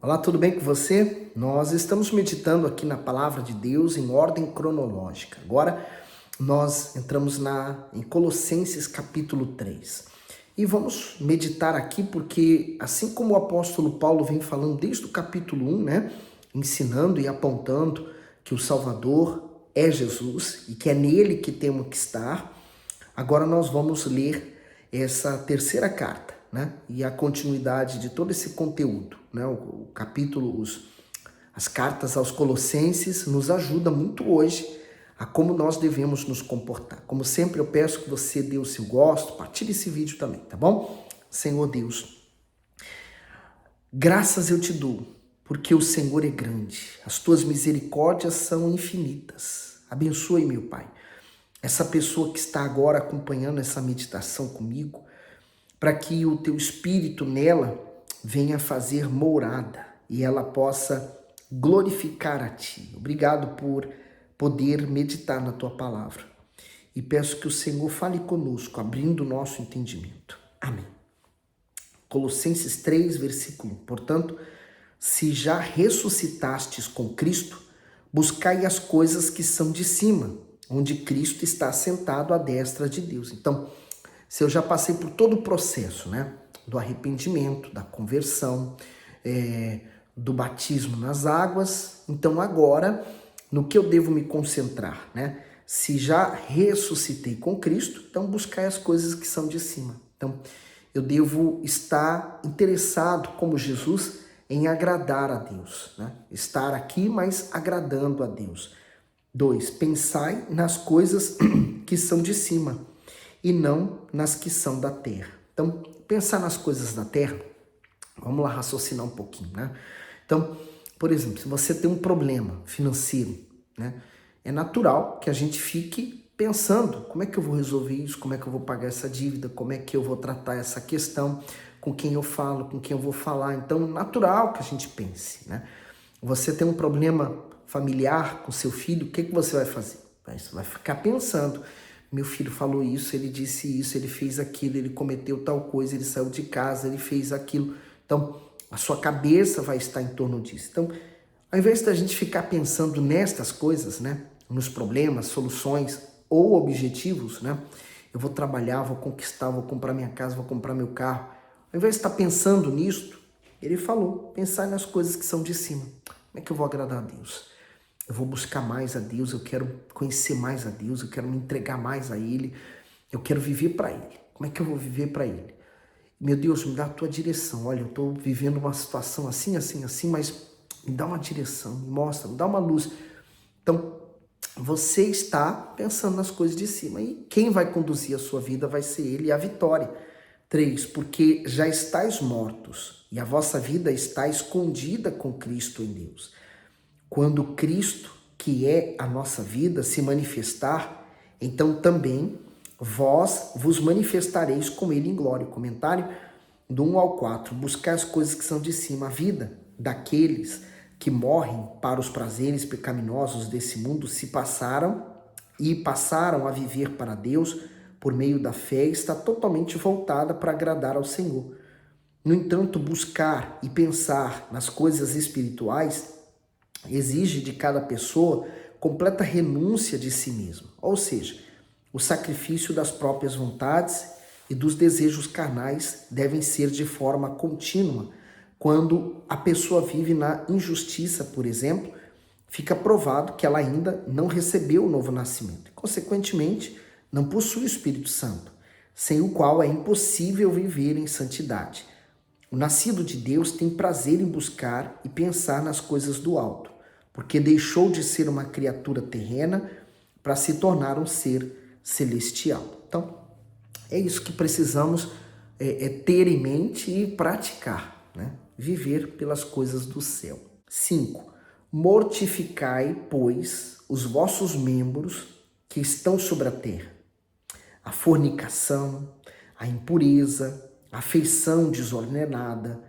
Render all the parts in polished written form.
Olá, tudo bem com você? Nós estamos meditando aqui na Palavra de Deus em ordem cronológica. Agora nós entramos em Colossenses capítulo 3. E vamos meditar aqui porque, assim como o apóstolo Paulo vem falando desde o capítulo 1, ensinando e apontando que o Salvador é Jesus e que é nele que temos que estar, agora nós vamos ler essa terceira carta, e a continuidade de todo esse conteúdo, o capítulo, as cartas aos Colossenses nos ajuda muito hoje a como nós devemos nos comportar. Como sempre, eu peço que você dê o seu gosto, partilhe esse vídeo também, tá bom? Senhor Deus, graças eu te dou, porque o Senhor é grande, as tuas misericórdias são infinitas. Abençoe, meu Pai, essa pessoa que está agora acompanhando essa meditação comigo, para que o teu Espírito nela venha fazer morada e ela possa glorificar a ti. Obrigado por poder meditar na tua palavra. E peço que o Senhor fale conosco, abrindo o nosso entendimento. Amém. Colossenses 3, versículo 1. Portanto, se já ressuscitastes com Cristo, buscai as coisas que são de cima, onde Cristo está sentado à destra de Deus. Então, se eu já passei por todo o processo, do arrependimento, da conversão, do batismo nas águas, então agora, no que eu devo me concentrar, Se já ressuscitei com Cristo, então buscar as coisas que são de cima. Então, eu devo estar interessado, como Jesus, em agradar a Deus, Estar aqui, mas agradando a Deus. 2, pensai nas coisas que são de cima e não nas que são da terra. Então, pensar nas coisas da terra, vamos lá raciocinar um pouquinho, Então, por exemplo, se você tem um problema financeiro, é natural que a gente fique pensando, como é que eu vou resolver isso, como é que eu vou pagar essa dívida, como é que eu vou tratar essa questão, com quem eu falo, com quem eu vou falar. Então, é natural que a gente pense, Você tem um problema familiar com seu filho, o que você vai fazer? Você vai ficar pensando, meu filho falou isso, ele disse isso, ele fez aquilo, ele cometeu tal coisa, ele saiu de casa, ele fez aquilo. Então, a sua cabeça vai estar em torno disso. Então, ao invés da gente ficar pensando nestas coisas, nos problemas, soluções ou objetivos, eu vou trabalhar, vou conquistar, vou comprar minha casa, vou comprar meu carro. Ao invés de estar pensando nisto, ele falou, pensar nas coisas que são de cima. Como é que eu vou agradar a Deus? Eu vou buscar mais a Deus, eu quero conhecer mais a Deus, eu quero me entregar mais a Ele, eu quero viver para Ele. Como é que eu vou viver para Ele? Meu Deus, me dá a tua direção. Olha, eu estou vivendo uma situação assim, assim, assim, mas me dá uma direção, me mostra, me dá uma luz. Então, você está pensando nas coisas de cima e quem vai conduzir a sua vida vai ser Ele e a vitória. 3, porque já estáis mortos e a vossa vida está escondida com Cristo em Deus. Quando Cristo, que é a nossa vida, se manifestar, então também vós vos manifestareis com ele em glória. O comentário do 1 ao 4. Buscar as coisas que são de cima, a vida daqueles que morrem para os prazeres pecaminosos desse mundo passaram a viver para Deus por meio da fé, está totalmente voltada para agradar ao Senhor. No entanto, buscar e pensar nas coisas espirituais exige de cada pessoa completa renúncia de si mesmo, ou seja, o sacrifício das próprias vontades e dos desejos carnais devem ser de forma contínua. Quando a pessoa vive na injustiça, por exemplo, fica provado que ela ainda não recebeu o novo nascimento. Consequentemente, não possui o Espírito Santo, sem o qual é impossível viver em santidade. O nascido de Deus tem prazer em buscar e pensar nas coisas do alto, porque deixou de ser uma criatura terrena para se tornar um ser celestial. Então, é isso que precisamos ter em mente e praticar, Viver pelas coisas do céu. 5. Mortificai, pois, os vossos membros que estão sobre a terra. A fornicação, a impureza, a afeição desordenada,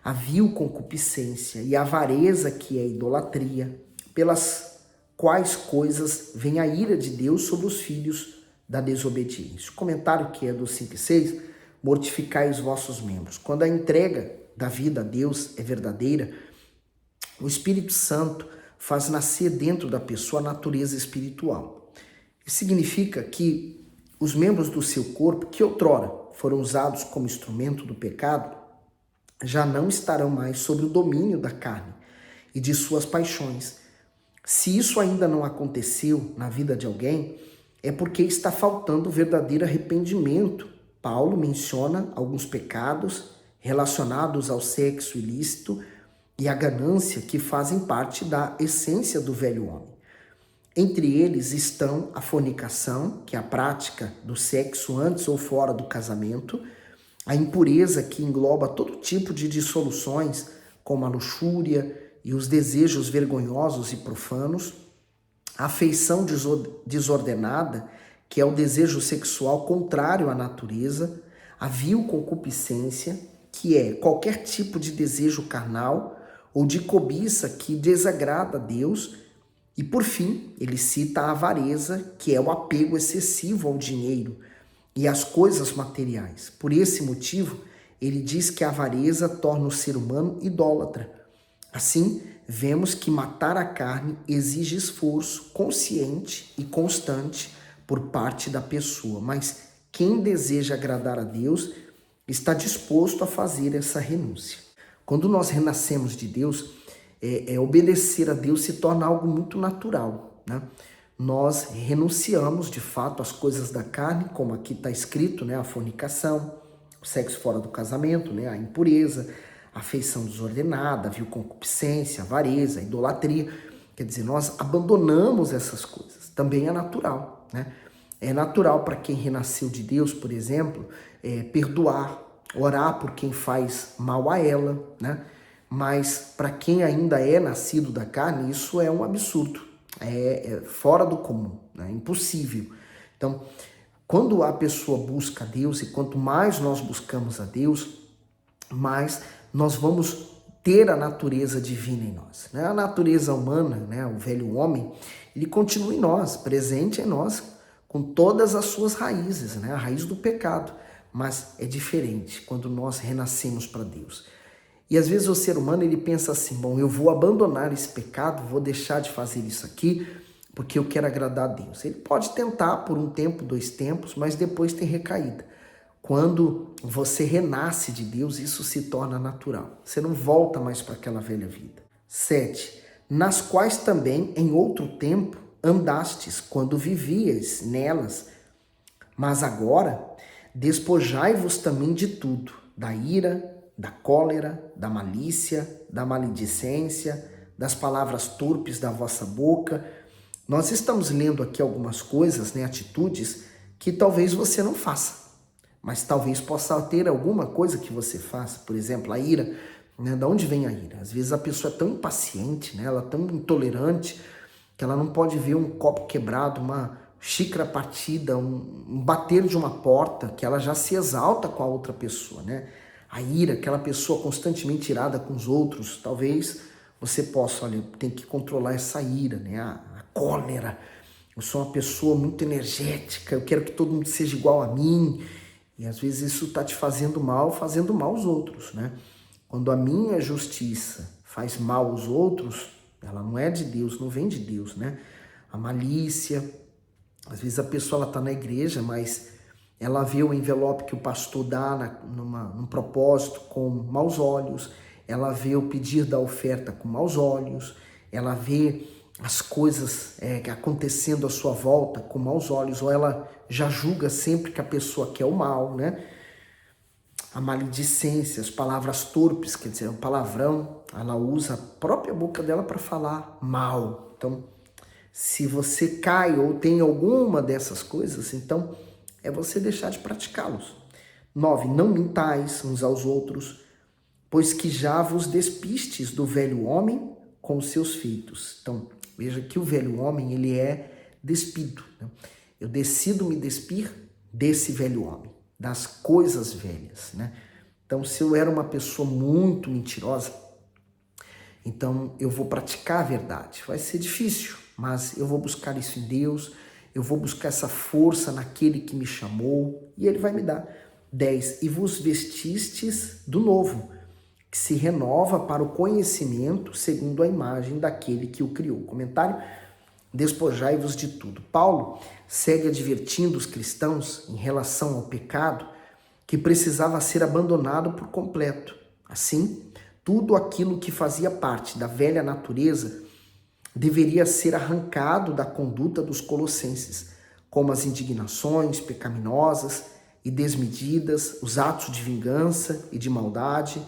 a vil concupiscência e a avareza, que é a idolatria, pelas quais coisas vem a ira de Deus sobre os filhos da desobediência. O comentário que é do 5 e 6, mortificai os vossos membros. Quando a entrega da vida a Deus é verdadeira, O Espírito Santo faz nascer dentro da pessoa a natureza espiritual. Isso significa que os membros do seu corpo, que outrora foram usados como instrumento do pecado, já não estarão mais sob o domínio da carne e de suas paixões. Se isso ainda não aconteceu na vida de alguém, é porque está faltando verdadeiro arrependimento. Paulo menciona alguns pecados relacionados ao sexo ilícito e à ganância que fazem parte da essência do velho homem. Entre eles estão a fornicação, que é a prática do sexo antes ou fora do casamento, a impureza, que engloba todo tipo de dissoluções, como a luxúria e os desejos vergonhosos e profanos, a afeição desordenada, que é o desejo sexual contrário à natureza, a vil concupiscência, que é qualquer tipo de desejo carnal ou de cobiça que desagrada a Deus, e por fim, ele cita a avareza, que é o apego excessivo ao dinheiro e às coisas materiais. Por esse motivo, ele diz que a avareza torna o ser humano idólatra. Assim, vemos que matar a carne exige esforço consciente e constante por parte da pessoa, mas quem deseja agradar a Deus está disposto a fazer essa renúncia. Quando nós renascemos de Deus, obedecer a Deus se torna algo muito natural, né? Nós renunciamos, de fato, às coisas da carne, como aqui está escrito, né? A fornicação, o sexo fora do casamento, né? A impureza, a afeição desordenada, a vil concupiscência, a avareza, a idolatria. Quer dizer, nós abandonamos essas coisas. Também é natural, né? É natural para quem renasceu de Deus, por exemplo, perdoar, orar por quem faz mal a ela, né? Mas para quem ainda é nascido da carne, isso é um absurdo, é fora do comum, né? Impossível. Então, quando a pessoa busca a Deus, e quanto mais nós buscamos a Deus, mais nós vamos ter a natureza divina em nós, né? A natureza humana, né? O velho homem, ele continua em nós, presente em nós, com todas as suas raízes, né? A raiz do pecado, mas é diferente quando nós renascemos para Deus. E às vezes o ser humano, ele pensa assim, bom, eu vou abandonar esse pecado, vou deixar de fazer isso aqui, porque eu quero agradar a Deus. Ele pode tentar por um tempo, 2 tempos, mas depois tem recaída. Quando você renasce de Deus, isso se torna natural. Você não volta mais para aquela velha vida. 7. Nas quais também, em outro tempo, andastes, quando vivias nelas. Mas agora, despojai-vos também de tudo, da ira, da cólera, da malícia, da maledicência, das palavras torpes da vossa boca. Nós estamos lendo aqui algumas coisas, né, atitudes que talvez você não faça, mas talvez possa ter alguma coisa que você faça. Por exemplo, a ira, né? Da onde vem a ira? Às vezes a pessoa é tão impaciente, né? Ela é tão intolerante que ela não pode ver um copo quebrado, uma xícara partida, um bater de uma porta, que ela já se exalta com a outra pessoa, né? A ira, aquela pessoa constantemente irada com os outros, talvez você possa, olha, tem que controlar essa ira, né? A cólera. Eu sou uma pessoa muito energética, eu quero que todo mundo seja igual a mim. E às vezes isso está te fazendo mal aos outros, né? Quando a minha justiça faz mal aos outros, ela não é de Deus, não vem de Deus, né? A malícia, às vezes a pessoa está na igreja, mas ela vê o envelope que o pastor dá num propósito com maus olhos, ela vê o pedir da oferta com maus olhos, ela vê as coisas acontecendo à sua volta com maus olhos, ou ela já julga sempre que a pessoa quer o mal, né? A maledicência, as palavras torpes, quer dizer, o palavrão, ela usa a própria boca dela para falar mal. Então, se você cai ou tem alguma dessas coisas, então é você deixar de praticá-los. 9. Não mintais uns aos outros, pois que já vos despistes do velho homem com os seus feitos. Então, veja que o velho homem, ele é despido, né? Eu decido me despir desse velho homem, das coisas velhas, né? Então, se eu era uma pessoa muito mentirosa, então eu vou praticar a verdade. Vai ser difícil, mas eu vou buscar isso em Deus, eu vou buscar essa força naquele que me chamou e ele vai me dar. 10. E vos vestistes do novo, que se renova para o conhecimento segundo a imagem daquele que o criou. Comentário: despojai-vos de tudo. Paulo segue advertindo os cristãos em relação ao pecado que precisava ser abandonado por completo. Assim, tudo aquilo que fazia parte da velha natureza deveria ser arrancado da conduta dos colossenses, como as indignações pecaminosas e desmedidas, os atos de vingança e de maldade,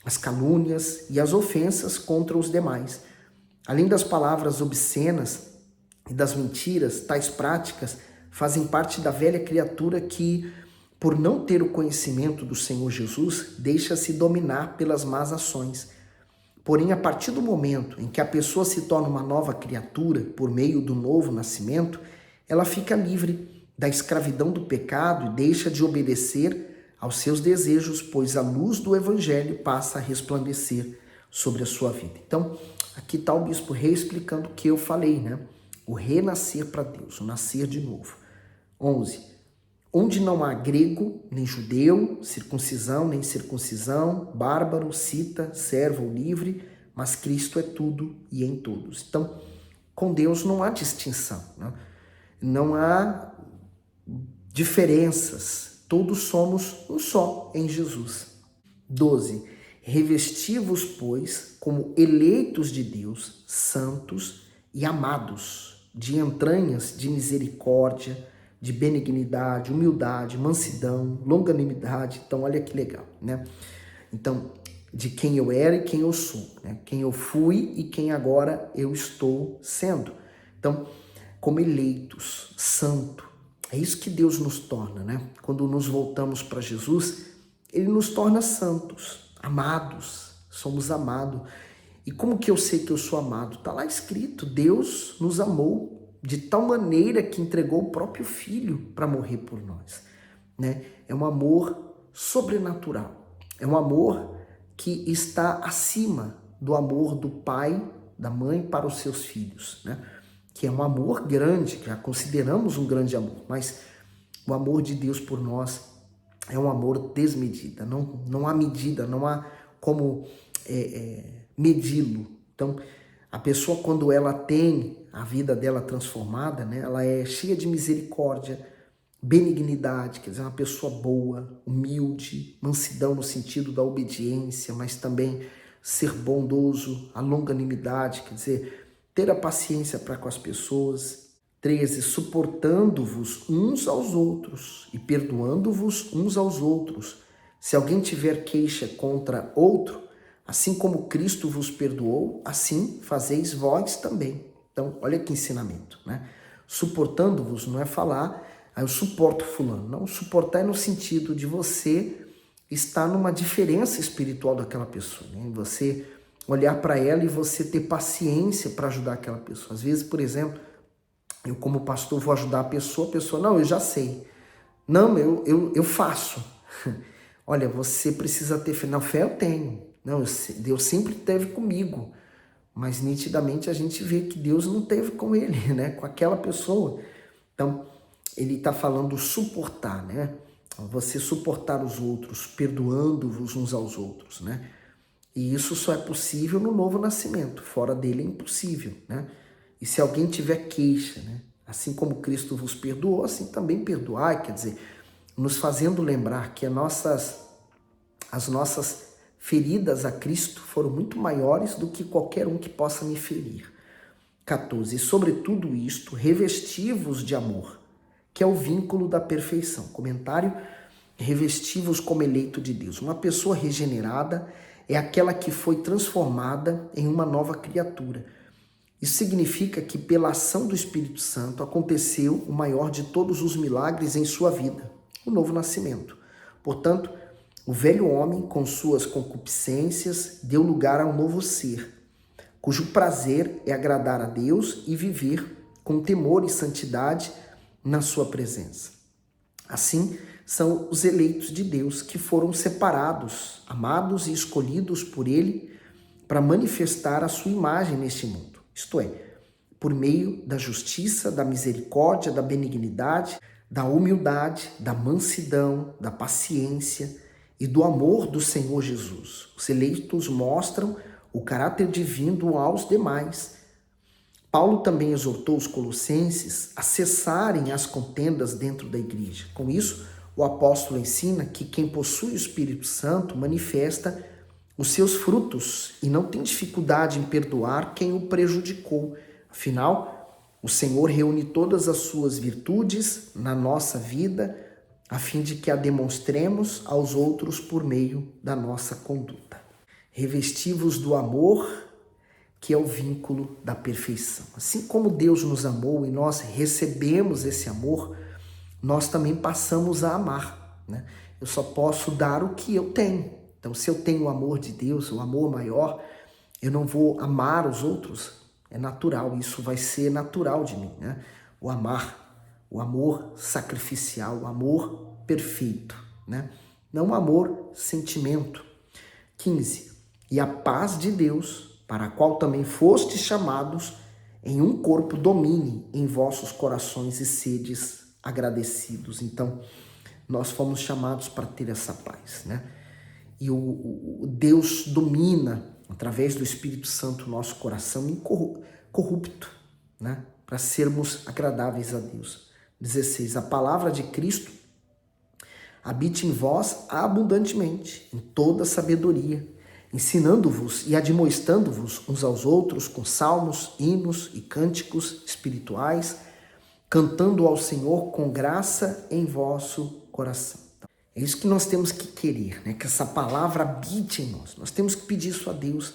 as calúnias e as ofensas contra os demais. Além das palavras obscenas e das mentiras, tais práticas fazem parte da velha criatura que, por não ter o conhecimento do Senhor Jesus, deixa-se dominar pelas más ações. Porém, a partir do momento em que a pessoa se torna uma nova criatura por meio do novo nascimento, ela fica livre da escravidão do pecado e deixa de obedecer aos seus desejos, pois a luz do Evangelho passa a resplandecer sobre a sua vida. Então, aqui está o bispo reexplicando o que eu falei, né? O renascer para Deus, o nascer de novo. 11. Onde não há grego, nem judeu, circuncisão, nem circuncisão, bárbaro, cita, servo ou livre, mas Cristo é tudo e em todos. Então, com Deus não há distinção, né? Não há diferenças, todos somos um só em Jesus. 12. Revesti-vos, pois, como eleitos de Deus, santos e amados, de entranhas de misericórdia, de benignidade, humildade, mansidão, longanimidade. Então, olha que legal, né? Então, de quem eu era e quem eu sou, né? Quem eu fui e quem agora eu estou sendo. Então, como eleitos, santo, é isso que Deus nos torna, né? Quando nos voltamos para Jesus, Ele nos torna santos, amados, somos amados. E como que eu sei que eu sou amado? Está lá escrito, Deus nos amou de tal maneira que entregou o próprio Filho para morrer por nós, né? É um amor sobrenatural, é um amor que está acima do amor do pai, da mãe para os seus filhos, né? Que é um amor grande, que já consideramos um grande amor, mas o amor de Deus por nós é um amor desmedido, não há medida, não há como medi-lo. Então, a pessoa, quando ela tem a vida dela transformada, né, ela é cheia de misericórdia, benignidade, quer dizer, uma pessoa boa, humilde, mansidão no sentido da obediência, mas também ser bondoso, a longanimidade, quer dizer, ter a paciência para com as pessoas. 13, suportando-vos uns aos outros e perdoando-vos uns aos outros. Se alguém tiver queixa contra outro, assim como Cristo vos perdoou, assim fazeis vós também. Então, olha que ensinamento, né? Suportando-vos não é falar, eu suporto fulano. Não, suportar é no sentido de você estar numa diferença espiritual daquela pessoa, né? Você olhar para ela e você ter paciência para ajudar aquela pessoa. Às vezes, por exemplo, eu como pastor vou ajudar a pessoa, não, eu já sei. Não, eu faço. Olha, você precisa ter fé. Não, fé eu tenho. Não, Deus sempre esteve comigo. Mas nitidamente a gente vê que Deus não esteve com ele, né? Com aquela pessoa. Então, ele está falando suportar, né? Você suportar os outros, perdoando-vos uns aos outros, né? E isso só é possível no novo nascimento. Fora dele é impossível, né? E se alguém tiver queixa, né? Assim como Cristo vos perdoou, assim também perdoai. Quer dizer, nos fazendo lembrar que as nossas feridas a Cristo foram muito maiores do que qualquer um que possa me ferir. 14. E sobre tudo isto, revesti-vos de amor, que é o vínculo da perfeição. Comentário: revesti-vos como eleito de Deus. Uma pessoa regenerada é aquela que foi transformada em uma nova criatura. Isso significa que pela ação do Espírito Santo aconteceu o maior de todos os milagres em sua vida, o novo nascimento. Portanto, o velho homem, com suas concupiscências, deu lugar a um novo ser, cujo prazer é agradar a Deus e viver com temor e santidade na sua presença. Assim, são os eleitos de Deus que foram separados, amados e escolhidos por Ele para manifestar a sua imagem neste mundo. Isto é, por meio da justiça, da misericórdia, da benignidade, da humildade, da mansidão, da paciência e do amor do Senhor Jesus. Os eleitos mostram o caráter divino aos demais. Paulo também exortou os colossenses a cessarem as contendas dentro da igreja. Com isso, o apóstolo ensina que quem possui o Espírito Santo manifesta os seus frutos e não tem dificuldade em perdoar quem o prejudicou. Afinal, o Senhor reúne todas as suas virtudes na nossa vida, a fim de que a demonstremos aos outros por meio da nossa conduta. Revesti-vos do amor, que é o vínculo da perfeição. Assim como Deus nos amou e nós recebemos esse amor, nós também passamos a amar, né? Eu só posso dar o que eu tenho. Então, se eu tenho o amor de Deus, o amor maior, eu não vou amar os outros. É natural, isso vai ser natural de mim, né? O amor sacrificial, o amor perfeito, né? Não o amor sentimento. 15. E a paz de Deus, para a qual também fostes chamados, em um corpo domine em vossos corações e sedes agradecidos. Então, nós fomos chamados para ter essa paz, né? E o Deus domina, através do Espírito Santo, o nosso coração incorrupto, né? Para sermos agradáveis a Deus. 16. A palavra de Cristo habite em vós abundantemente, em toda sabedoria, ensinando-vos e admoestando-vos uns aos outros com salmos, hinos e cânticos espirituais, cantando ao Senhor com graça em vosso coração. É isso que nós temos que querer, né? Que essa palavra habite em nós. Nós temos que pedir isso a Deus,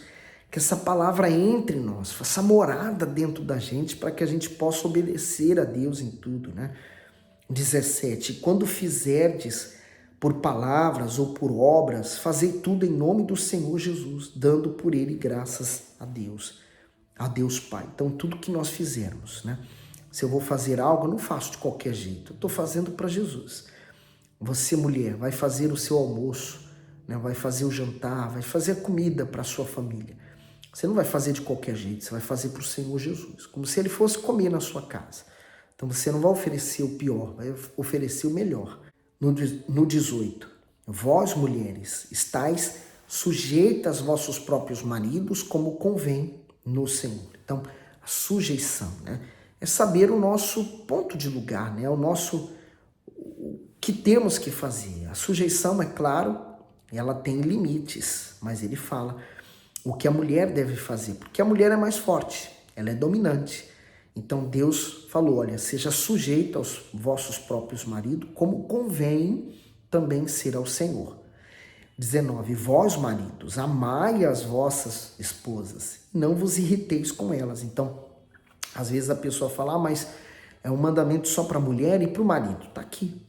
que essa palavra entre em nós, faça morada dentro da gente para que a gente possa obedecer a Deus em tudo, né? 17. Quando fizerdes por palavras ou por obras, fazei tudo em nome do Senhor Jesus, dando por ele graças a Deus Pai. Então, tudo que nós fizermos, né? Se eu vou fazer algo, eu não faço de qualquer jeito, eu estou fazendo para Jesus. Você, mulher, vai fazer o seu almoço, né? Vai fazer o jantar, vai fazer a comida para a sua família. Você não vai fazer de qualquer jeito, você vai fazer para o Senhor Jesus, como se ele fosse comer na sua casa. Então você não vai oferecer o pior, vai oferecer o melhor. No 18, vós, mulheres, estáis sujeitas aos vossos próprios maridos, como convém no Senhor. Então, a sujeição, né? É saber o nosso ponto de lugar, né? O que temos que fazer. A sujeição, é claro, ela tem limites, mas ele fala o que a mulher deve fazer, porque a mulher é mais forte, ela é dominante. Então Deus falou, olha, seja sujeito aos vossos próprios maridos, como convém também ser ao Senhor. 19, vós, maridos, amai as vossas esposas, não vos irriteis com elas. Então, às vezes a pessoa fala, mas é um mandamento só para a mulher e para o marido. Está aqui,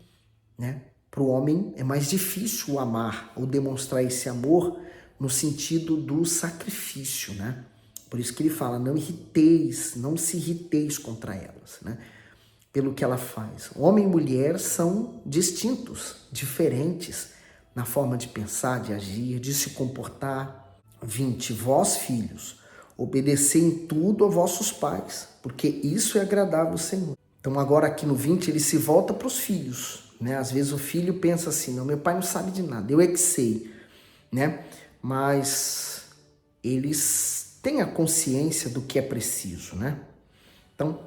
né? Para o homem é mais difícil amar ou demonstrar esse amor no sentido do sacrifício, né? Por isso que ele fala, não irriteis, não se irriteis contra elas, né? Pelo que ela faz. Homem e mulher são distintos, diferentes na forma de pensar, de agir, de se comportar. 20, vós, filhos, obedecei em tudo a vossos pais, porque isso é agradável ao Senhor. Então agora aqui no 20 ele se volta para os filhos, né? Às vezes o filho pensa assim, não, meu pai não sabe de nada, eu é que sei, né? Mas eles têm a consciência do que é preciso, né? Então,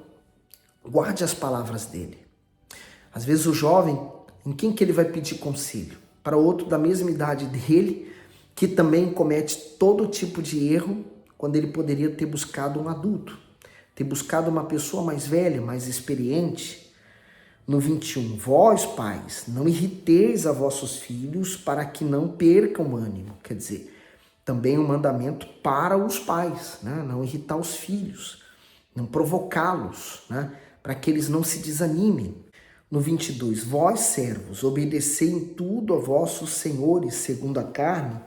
guarde as palavras dele. Às vezes o jovem, em quem que ele vai pedir conselho? Para outro da mesma idade dele, que também comete todo tipo de erro, quando ele poderia ter buscado um adulto, ter buscado uma pessoa mais velha, mais experiente. No 21, vós, pais, não irriteis a vossos filhos para que não percam ânimo. Quer dizer, também um mandamento para os pais, né? Não irritar os filhos, não provocá-los, né? Para que eles não se desanimem. No 22, vós, servos, obedecei em tudo a vossos senhores segundo a carne,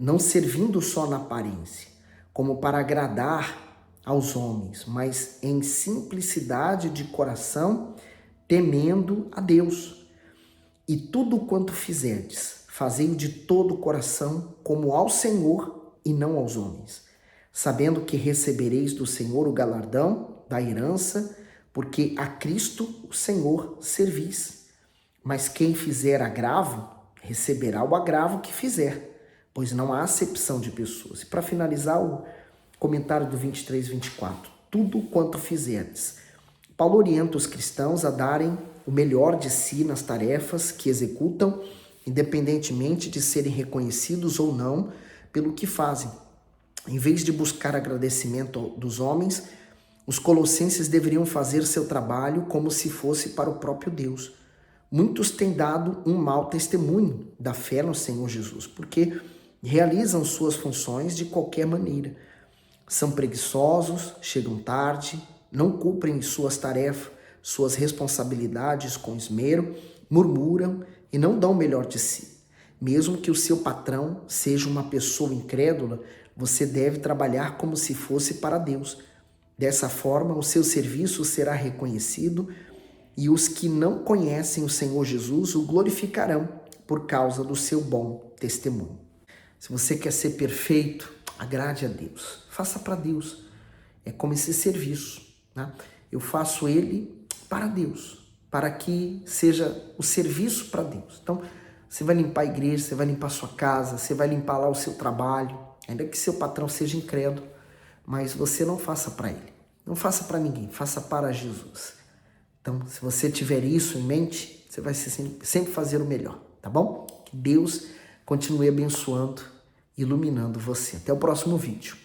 não servindo só na aparência, como para agradar aos homens, mas em simplicidade de coração, temendo a Deus. E tudo quanto fizerdes, fazei-o de todo o coração, como ao Senhor e não aos homens, sabendo que recebereis do Senhor o galardão da herança, porque a Cristo, o Senhor, servis. Mas quem fizer agravo, receberá o agravo que fizer, pois não há acepção de pessoas. E para finalizar, o comentário do 23, 24. Tudo quanto fizerdes. Paulo orienta os cristãos a darem o melhor de si nas tarefas que executam, independentemente de serem reconhecidos ou não pelo que fazem. Em vez de buscar agradecimento dos homens, os colossenses deveriam fazer seu trabalho como se fosse para o próprio Deus. Muitos têm dado um mau testemunho da fé no Senhor Jesus, porque realizam suas funções de qualquer maneira. São preguiçosos, chegam tarde, não cumprem suas tarefas, suas responsabilidades com esmero, murmuram e não dão o melhor de si. Mesmo que o seu patrão seja uma pessoa incrédula, você deve trabalhar como se fosse para Deus. Dessa forma, o seu serviço será reconhecido e os que não conhecem o Senhor Jesus o glorificarão por causa do seu bom testemunho. Se você quer ser perfeito, agrade a Deus. Faça para Deus. É como esse serviço, né? Eu faço ele para Deus, para que seja o serviço para Deus. Então, você vai limpar a igreja, você vai limpar a sua casa, você vai limpar lá o seu trabalho, ainda que seu patrão seja incrédulo, mas você não faça para ele. Não faça para ninguém, faça para Jesus. Então, se você tiver isso em mente, você vai sempre fazer o melhor, tá bom? Que Deus continue abençoando, iluminando você. Até o próximo vídeo.